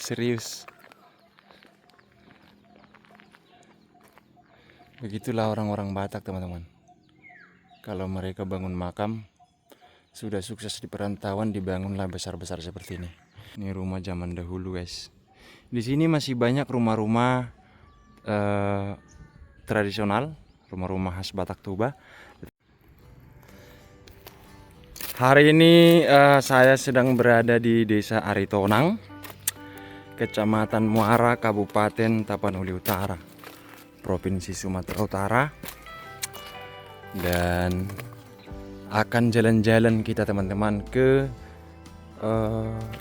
Serius. Begitulah orang-orang Batak, teman-teman. Kalau mereka bangun makam, sudah sukses di perantauan, dibangunlah besar-besar seperti ini. Ini rumah zaman dahulu, guys. Di sini masih banyak rumah-rumah tradisional, rumah-rumah khas Batak Toba. Hari ini saya sedang berada di Desa Aritonang, Kecamatan Muara, Kabupaten Tapanuli Utara, Provinsi Sumatera Utara. Dan akan jalan-jalan kita, teman-teman, ke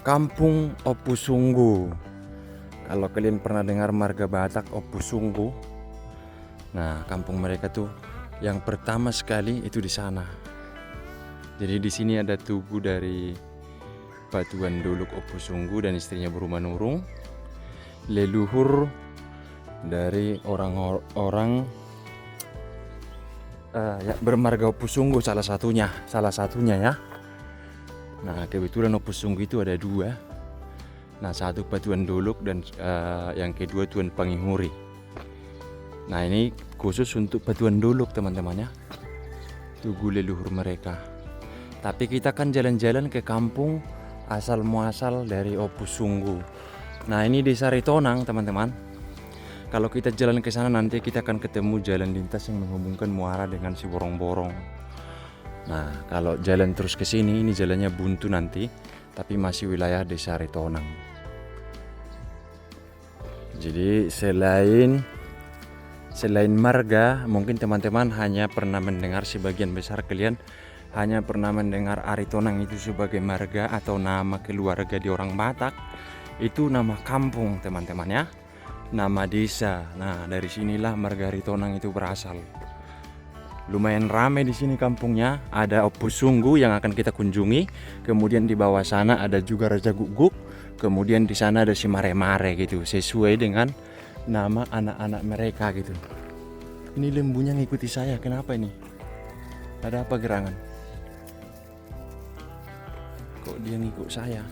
Kampung Opusunggu. Kalau kalian pernah dengar marga Batak Opusunggu, nah kampung mereka tuh yang pertama sekali itu di sana. Jadi di sini ada tugu dari Batuan Dolok Opusunggu dan istrinya Buruma Nurung, leluhur dari orang-orang ya, bermarga Opusunggu salah satunya ya. Nah kebetulan Opusunggu itu ada dua. Nah satu Batuan Dolok dan yang kedua Tuan Pangihuri. Nah ini khusus untuk Batuan Dolok, teman-teman ya, tugu leluhur mereka. Tapi kita kan jalan-jalan ke kampung asal muasal dari Opusunggu. Nah ini Desa Aritonang, teman-teman. Kalau kita jalan ke sana nanti kita akan ketemu jalan lintas yang menghubungkan Muara dengan Siborong-borong. Nah kalau jalan terus ke sini, ini jalannya buntu nanti, tapi masih wilayah Desa Aritonang. Jadi selain marga, mungkin teman-teman hanya pernah mendengar, sebagian besar kalian hanya pernah mendengar Aritonang itu sebagai marga atau nama keluarga di orang Batak. Itu nama kampung, teman-teman ya, nama desa. Nah dari sinilah marga Aritonang itu berasal. Lumayan ramai di sini kampungnya. Ada Opusunggu yang akan kita kunjungi. Kemudian di bawah sana ada juga Raja Guguk. Kemudian di sana ada si Mare-Mare gitu, sesuai dengan nama anak-anak mereka gitu. Ini lembunya ngikuti saya, kenapa ini? Ada apa gerangan? Kok dia ngikut saya?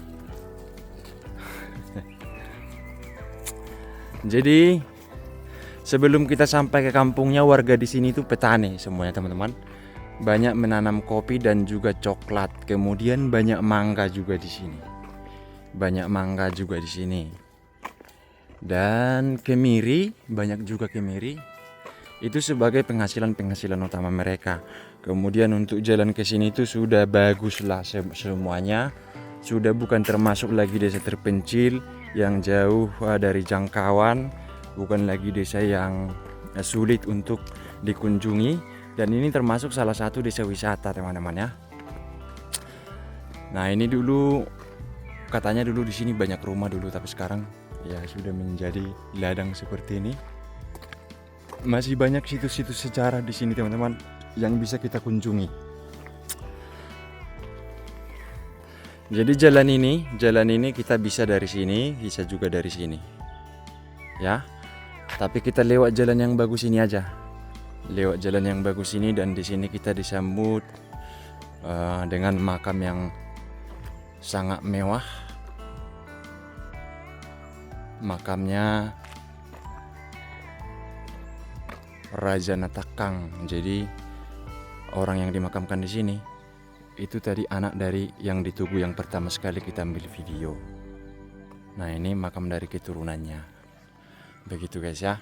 Jadi sebelum kita sampai ke kampungnya, warga di sini tuh petani semuanya, teman-teman. Banyak menanam kopi dan juga coklat. Kemudian banyak mangga juga di sini. Dan kemiri, banyak juga kemiri. Itu sebagai penghasilan utama mereka. Kemudian untuk jalan ke sini itu sudah baguslah semuanya. Sudah bukan termasuk lagi desa terpencil yang jauh dari jangkauan, bukan lagi desa yang sulit untuk dikunjungi, dan ini termasuk salah satu desa wisata, teman-teman ya. Nah ini dulu katanya dulu di sini banyak rumah dulu, tapi sekarang ya sudah menjadi ladang seperti ini. Masih banyak situs-situs sejarah di sini, teman-teman, yang bisa kita kunjungi. Jadi jalan ini kita bisa dari sini, bisa juga dari sini. Ya. Tapi kita lewat jalan yang bagus ini aja. Lewat jalan yang bagus ini, dan di sini kita disambut dengan makam yang sangat mewah. Makamnya Raja Natakang. Jadi orang yang dimakamkan di sini itu tadi anak dari yang di tugu yang pertama sekali kita ambil video. Nah ini makam dari keturunannya. Begitu guys ya.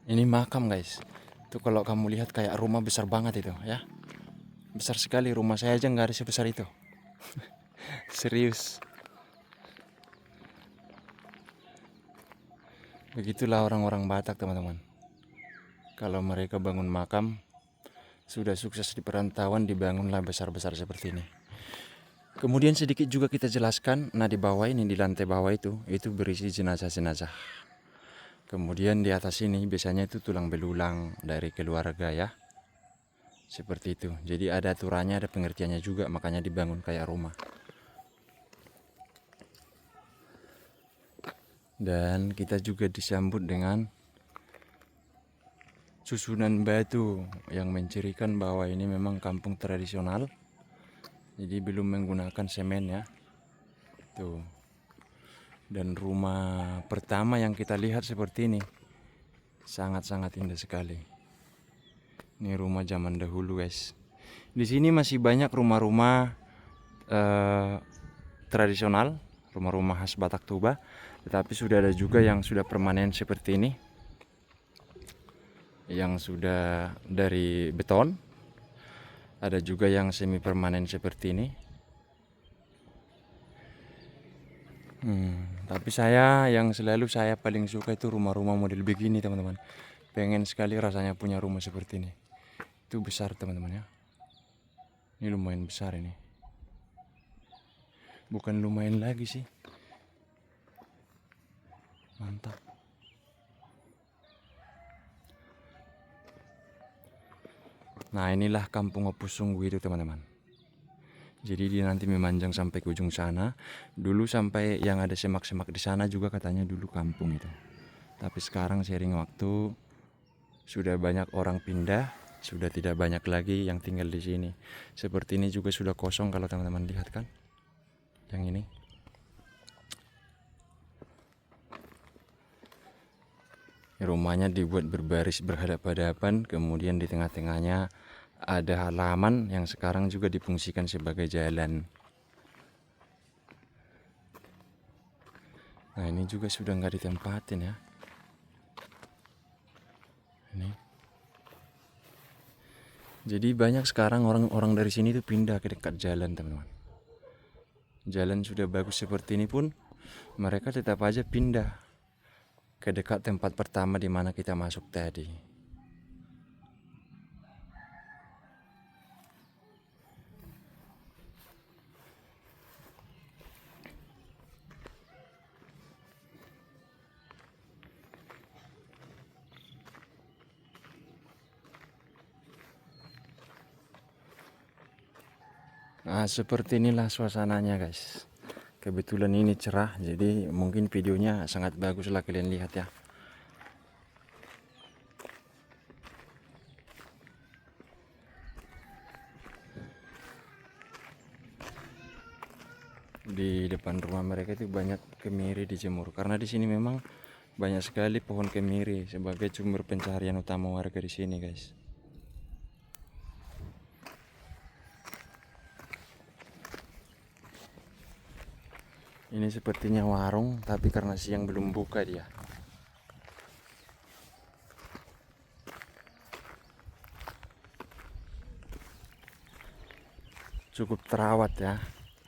Ini makam guys. Itu kalau kamu lihat kayak rumah besar banget itu ya. Besar sekali, rumah saya aja nggak ada sebesar itu. Serius. Begitulah orang-orang Batak, teman-teman. Kalau mereka bangun makam, sudah sukses di perantauan, dibangunlah besar-besar seperti ini. Kemudian sedikit juga kita jelaskan, nah di bawah ini, di lantai bawah itu berisi jenazah-jenazah. Kemudian di atas ini biasanya itu tulang belulang dari keluarga ya. Seperti itu. Jadi ada aturannya, ada pengertiannya juga, makanya dibangun kayak rumah. Dan kita juga disambut dengan susunan batu yang mencirikan bahwa ini memang kampung tradisional. Jadi belum menggunakan semen ya. Tuh. Dan rumah pertama yang kita lihat seperti ini sangat-sangat indah sekali. Ini rumah zaman dahulu, guys. Di sini masih banyak rumah-rumah tradisional, rumah-rumah khas Batak Toba, tetapi sudah ada juga yang sudah permanen seperti ini, yang sudah dari beton. Ada juga yang semi permanen seperti ini. Tapi yang selalu saya paling suka itu rumah-rumah model begini, teman-teman. Pengen sekali rasanya punya rumah seperti ini. Itu besar, teman-teman ya. Ini lumayan besar ini. Bukan lumayan lagi sih. Mantap. Nah, inilah kampung Opus Sungguh itu, teman-teman. Jadi dia nanti memanjang sampai ke ujung sana. Dulu sampai yang ada semak-semak di sana juga katanya dulu kampung itu. Tapi sekarang seiring waktu sudah banyak orang pindah, sudah tidak banyak lagi yang tinggal di sini. Seperti ini juga sudah kosong kalau teman-teman lihat kan. Yang ini. Rumahnya dibuat berbaris berhadap-hadapan, kemudian di tengah-tengahnya ada halaman yang sekarang juga difungsikan sebagai jalan. Nah, ini juga sudah nggak ditempatin ya. Ini. Jadi banyak sekarang orang-orang dari sini tuh pindah ke dekat jalan, teman-teman. Jalan sudah bagus seperti ini pun mereka tetap aja pindah ke dekat tempat pertama di mana kita masuk tadi. Nah, seperti inilah suasananya, guys. Kebetulan ini cerah, jadi mungkin videonya sangat bagus lah kalian lihat ya. Di depan rumah mereka itu banyak kemiri dijemur, karena di sini memang banyak sekali pohon kemiri sebagai sumber pencaharian utama warga di sini, guys. Ini sepertinya warung, tapi karena siang belum buka dia. Cukup terawat ya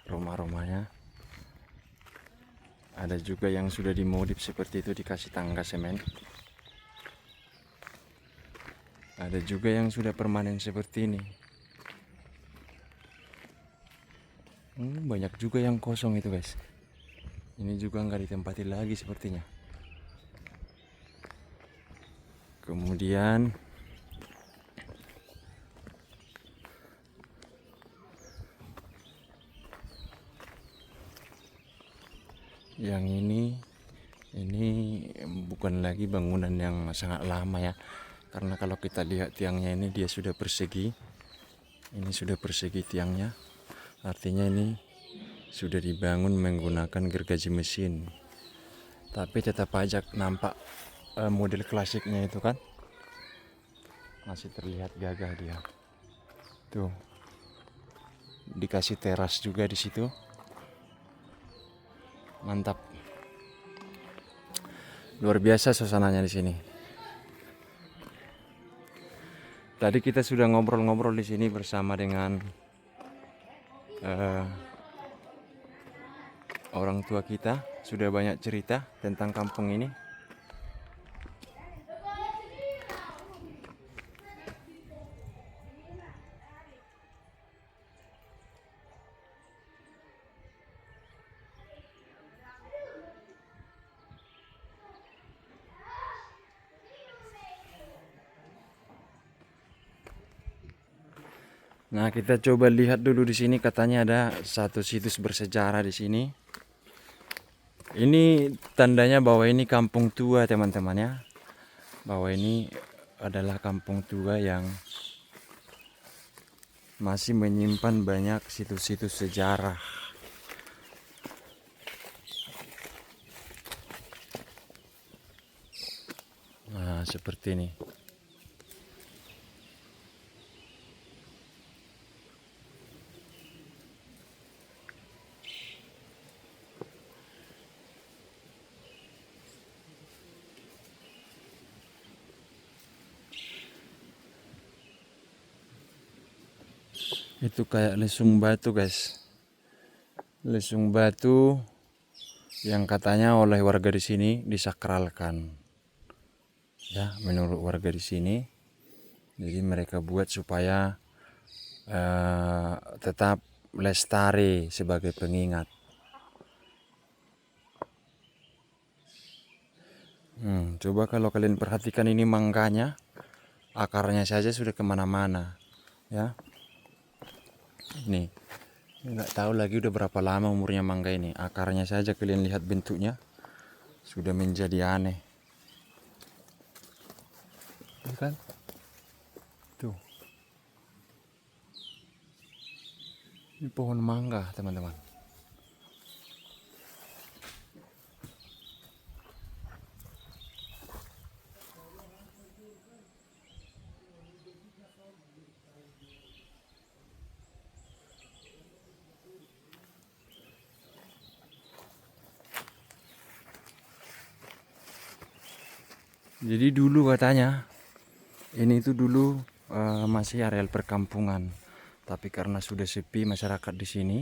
rumah-rumahnya. Ada juga yang sudah dimodif seperti itu, dikasih tangga semen. Ada juga yang sudah permanen seperti ini. Banyak juga yang kosong itu, guys. Ini juga nggak ditempati lagi sepertinya. Kemudian yang ini bukan lagi bangunan yang sangat lama ya, karena kalau kita lihat tiangnya ini dia sudah persegi. Ini sudah persegi tiangnya, artinya ini sudah dibangun menggunakan gergaji mesin. Tapi tetap aja nampak model klasiknya itu kan, masih terlihat gagah dia. Tuh, dikasih teras juga di situ. Mantap. Luar biasa suasananya di sini. Tadi kita sudah ngobrol-ngobrol di sini bersama dengan orang tua kita, sudah banyak cerita tentang kampung ini. Nah, kita coba lihat dulu di sini, katanya ada satu situs bersejarah di sini. Ini tandanya bahwa ini kampung tua, teman-teman ya. Bahwa ini adalah kampung tua yang masih menyimpan banyak situs-situs sejarah. Nah, seperti ini. Itu kayak lesung batu, guys. Lesung batu yang katanya oleh warga di sini disakralkan. Ya, menurut warga di sini. Jadi mereka buat supaya tetap lestari sebagai pengingat. Coba kalau kalian perhatikan ini mangganya, akarnya saja sudah kemana-mana, ya. Nih, nggak tahu lagi udah berapa lama umurnya mangga ini. Akarnya saja kalian lihat bentuknya sudah menjadi aneh, ya kan? Tuh, ini pohon mangga, teman-teman. Jadi dulu katanya ini itu dulu masih areal perkampungan, tapi karena sudah sepi masyarakat di sini,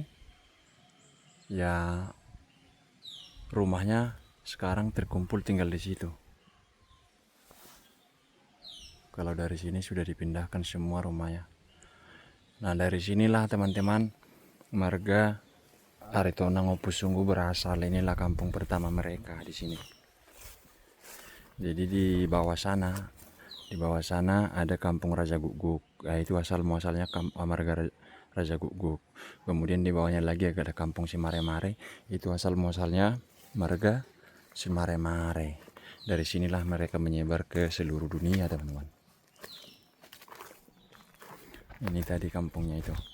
ya rumahnya sekarang terkumpul tinggal di situ. Kalau dari sini sudah dipindahkan semua rumahnya. Nah, dari sinilah teman-teman marga Aritonang Opusunggu berasal. Inilah kampung pertama mereka di sini. Jadi di bawah sana ada kampung Raja Guguk. Nah, itu asal muasalnya marga Raja Guguk. Kemudian di bawahnya lagi ada kampung Simaremare. Itu asal muasalnya marga Simaremare. Dari sinilah mereka menyebar ke seluruh dunia, teman-teman. Ini tadi kampungnya itu.